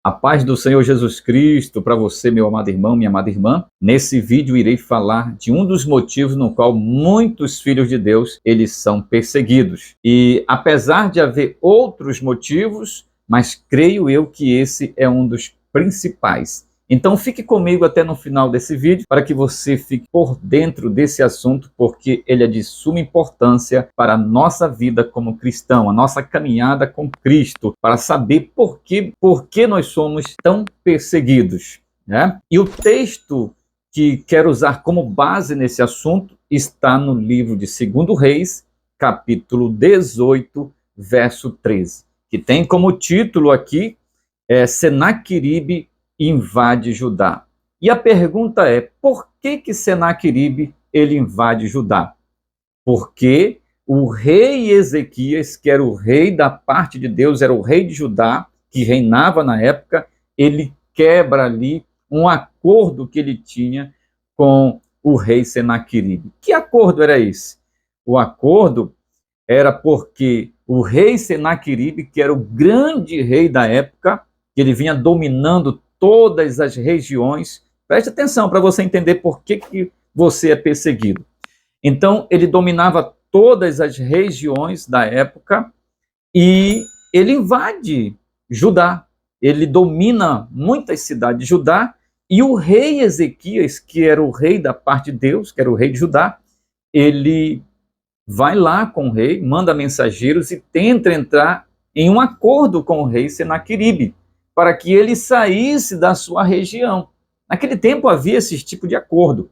A paz do Senhor Jesus Cristo para você, meu amado irmão, minha amada irmã. Nesse vídeo irei falar de um dos motivos no qual muitos filhos de Deus, eles são perseguidos. E apesar de haver outros motivos, mas creio eu que esse é um dos principais. Então fique comigo até no final desse vídeo para que você fique por dentro desse assunto, porque ele é de suma importância para a nossa vida como cristão, a nossa caminhada com Cristo, para saber por que nós somos tão perseguidos, né? E o texto que quero usar como base nesse assunto está no livro de 2 Reis, capítulo 18, verso 13, que tem como título aqui, Senaqueribe invade Judá. E a pergunta é, por que Senaqueribe ele invade Judá? Porque o rei Ezequias, que era o rei da parte de Deus, era o rei de Judá, que reinava na época, ele quebra ali um acordo que ele tinha com o rei Senaqueribe. Que acordo era esse? O acordo era porque o rei Senaqueribe, que era o grande rei da época, que ele vinha dominando todas as regiões. Preste atenção para você entender por que você é perseguido. Então, ele dominava todas as regiões da época e ele invade Judá. Ele domina muitas cidades de Judá e o rei Ezequias, que era o rei da parte de Deus, que era o rei de Judá, ele vai lá com o rei, manda mensageiros e tenta entrar em um acordo com o rei Senaqueribe, para que ele saísse da sua região. Naquele tempo havia esse tipo de acordo.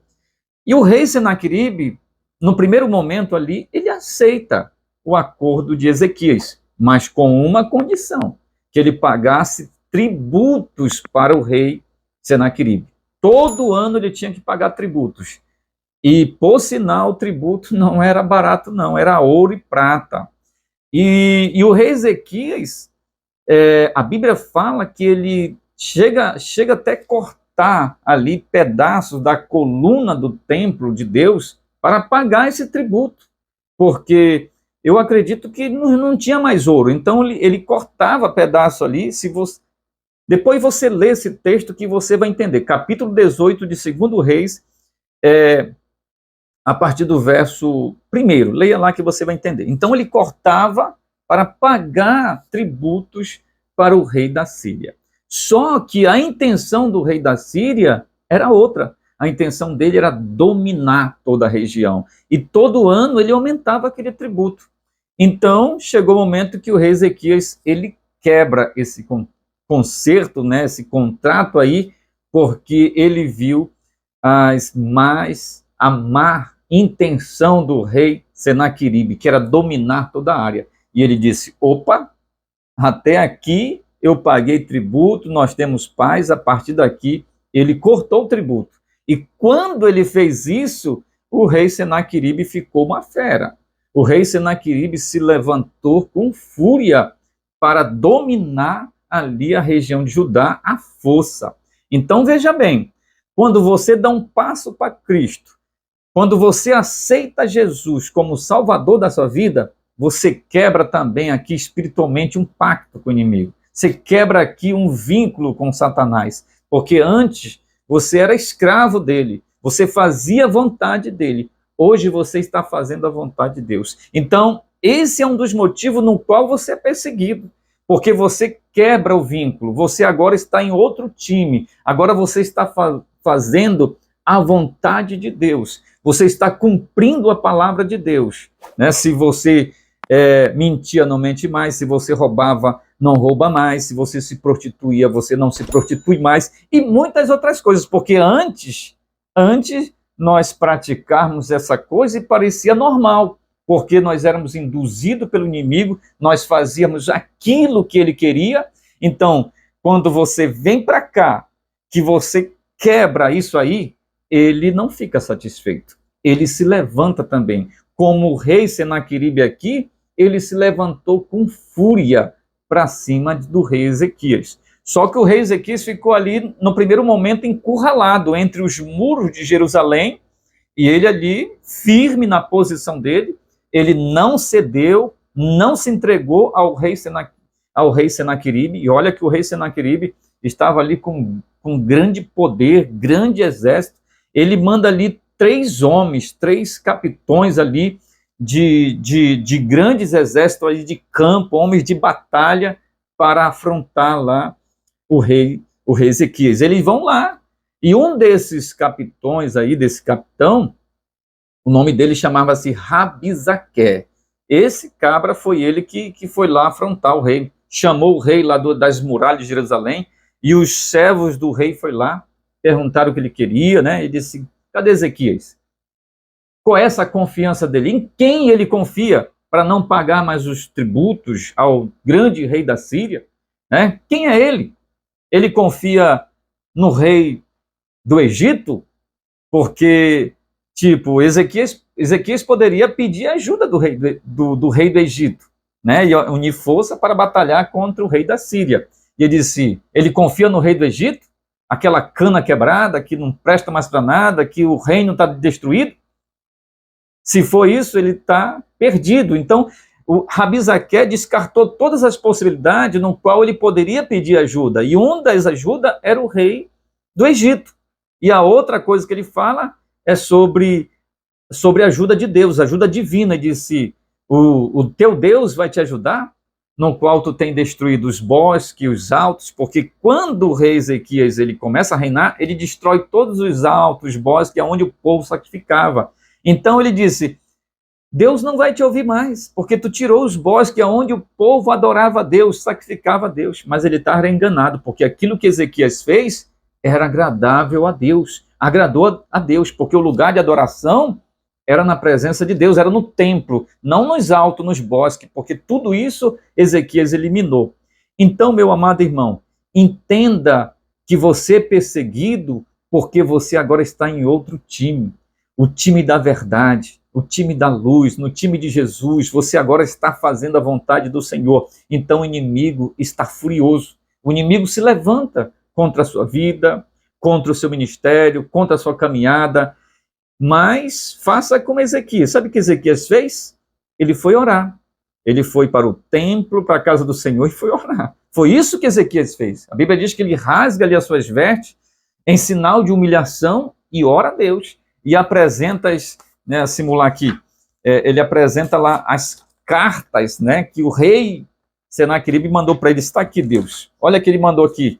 E o rei Senaqueribe, no primeiro momento ali, ele aceita o acordo de Ezequias, mas com uma condição, que ele pagasse tributos para o rei Senaqueribe. Todo ano ele tinha que pagar tributos. E, por sinal, o tributo não era barato, não, era ouro e prata. E o rei Ezequias, a Bíblia fala que ele chega até cortar ali pedaços da coluna do templo de Deus para pagar esse tributo, porque eu acredito que não tinha mais ouro, então ele cortava pedaço ali. Depois você lê esse texto que você vai entender, capítulo 18 de 2 Reis, a partir do verso 1, leia lá que você vai entender. Então ele cortava para pagar tributos para o rei da Síria. Só que a intenção do rei da Síria era outra. A intenção dele era dominar toda a região. E todo ano ele aumentava aquele tributo. Então chegou o momento que o rei Ezequias ele quebra esse concerto, né, esse contrato aí, porque ele viu a má intenção do rei Senaqueribe, que era dominar toda a área. E ele disse, opa, até aqui eu paguei tributo, nós temos paz, a partir daqui ele cortou o tributo. E quando ele fez isso, o rei Senaqueribe ficou uma fera. O rei Senaqueribe se levantou com fúria para dominar ali a região de Judá à força. Então veja bem, quando você dá um passo para Cristo, quando você aceita Jesus como Salvador da sua vida, você quebra também aqui espiritualmente um pacto com o inimigo. Você quebra aqui um vínculo com Satanás, porque antes você era escravo dele, você fazia a vontade dele. Hoje você está fazendo a vontade de Deus. Então, esse é um dos motivos no qual você é perseguido, porque você quebra o vínculo, você agora está em outro time, agora você está fazendo a vontade de Deus, você está cumprindo a palavra de Deus, né? Se você mentia, não mente mais, se você roubava, não rouba mais, se você se prostituía, você não se prostitui mais, e muitas outras coisas, porque antes nós praticarmos essa coisa e parecia normal, porque nós éramos induzidos pelo inimigo, nós fazíamos aquilo que ele queria. Então, quando você vem para cá, que você quebra isso aí, ele não fica satisfeito, ele se levanta também. Como o rei Senaqueribe aqui, ele se levantou com fúria para cima do rei Ezequias. Só que o rei Ezequias ficou ali, no primeiro momento, encurralado entre os muros de Jerusalém, e ele ali, firme na posição dele, ele não cedeu, não se entregou ao rei Senaqueribe, e olha que o rei Senaqueribe estava ali com grande poder, grande exército. Ele manda ali 3 homens, 3 capitões ali de grandes exércitos ali de campo, homens de batalha, para afrontar lá o rei Ezequias. Eles vão lá, e um desses capitões aí, desse capitão, o nome dele chamava-se Rabizaque. Esse cabra foi ele que foi lá afrontar o rei, chamou o rei lá das muralhas de Jerusalém, e os servos do rei foi lá, perguntaram o que ele queria, né? E disse: cadê Ezequias? Qual é essa confiança dele? Em quem ele confia para não pagar mais os tributos ao grande rei da Síria? Né? Quem é ele? Ele confia no rei do Egito? Porque, tipo, Ezequias poderia pedir ajuda do rei do Egito, né? E unir força para batalhar contra o rei da Síria. E ele disse: ele confia no rei do Egito? Aquela cana quebrada, que não presta mais para nada, que o reino está destruído? Se for isso, ele está perdido. Então, o Rabizaque descartou todas as possibilidades no qual ele poderia pedir ajuda. E uma das ajudas era o rei do Egito. E a outra coisa que ele fala é sobre a ajuda de Deus, ajuda divina. Ele disse: o teu Deus vai te ajudar, no qual tu tem destruído os bosques, os altos, porque quando o rei Ezequias ele começa a reinar, ele destrói todos os altos, os bosques, onde o povo sacrificava. Então ele disse: Deus não vai te ouvir mais, porque tu tirou os bosques onde o povo adorava a Deus, sacrificava a Deus. Mas ele estava enganado, porque aquilo que Ezequias fez era agradável a Deus, agradou a Deus, porque o lugar de adoração era na presença de Deus, era no templo, não nos altos, nos bosques, porque tudo isso Ezequias eliminou. Então, meu amado irmão, entenda que você é perseguido porque você agora está em outro time, o time da verdade, o time da luz, no time de Jesus. Você agora está fazendo a vontade do Senhor. Então o inimigo está furioso, o inimigo se levanta contra a sua vida, contra o seu ministério, contra a sua caminhada. Mas faça como Ezequias. Sabe o que Ezequias fez? Ele foi orar. Ele foi para o templo, para a casa do Senhor e foi orar. Foi isso que Ezequias fez. A Bíblia diz que ele rasga ali as suas vestes em sinal de humilhação e ora a Deus. E apresenta, né, simular aqui, ele apresenta lá as cartas, né, que o rei Senaqueribe mandou para ele. Está aqui, Deus. Olha que ele mandou aqui,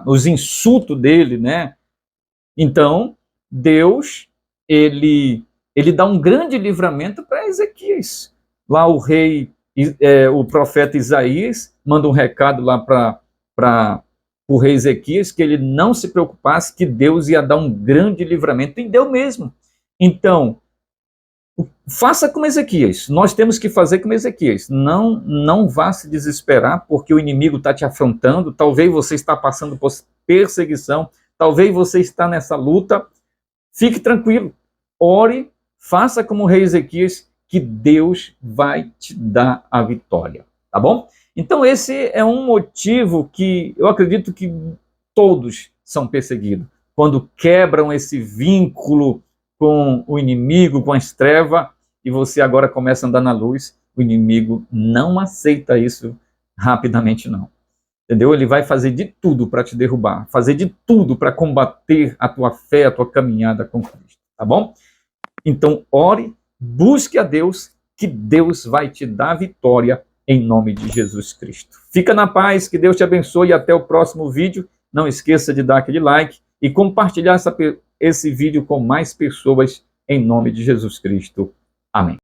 os insultos dele, né? Então, Deus, ele dá um grande livramento para Ezequias. Lá o rei, o profeta Isaías, manda um recado lá para o rei Ezequias, que ele não se preocupasse, que Deus ia dar um grande livramento, e deu mesmo. Então, faça como Ezequias. Nós temos que fazer como Ezequias. Não vá se desesperar, porque o inimigo está te afrontando. Talvez você está passando por perseguição, talvez você está nessa luta. Fique tranquilo, ore, faça como o rei Ezequias, que Deus vai te dar a vitória, tá bom? Então esse é um motivo que eu acredito que todos são perseguidos. Quando quebram esse vínculo com o inimigo, com as trevas, e você agora começa a andar na luz, o inimigo não aceita isso rapidamente, não. Entendeu? Ele vai fazer de tudo para te derrubar, fazer de tudo para combater a tua fé, a tua caminhada com Cristo, tá bom? Então, ore, busque a Deus, que Deus vai te dar a vitória em nome de Jesus Cristo. Fica na paz, que Deus te abençoe e até o próximo vídeo. Não esqueça de dar aquele like e compartilhar esse vídeo com mais pessoas em nome de Jesus Cristo. Amém.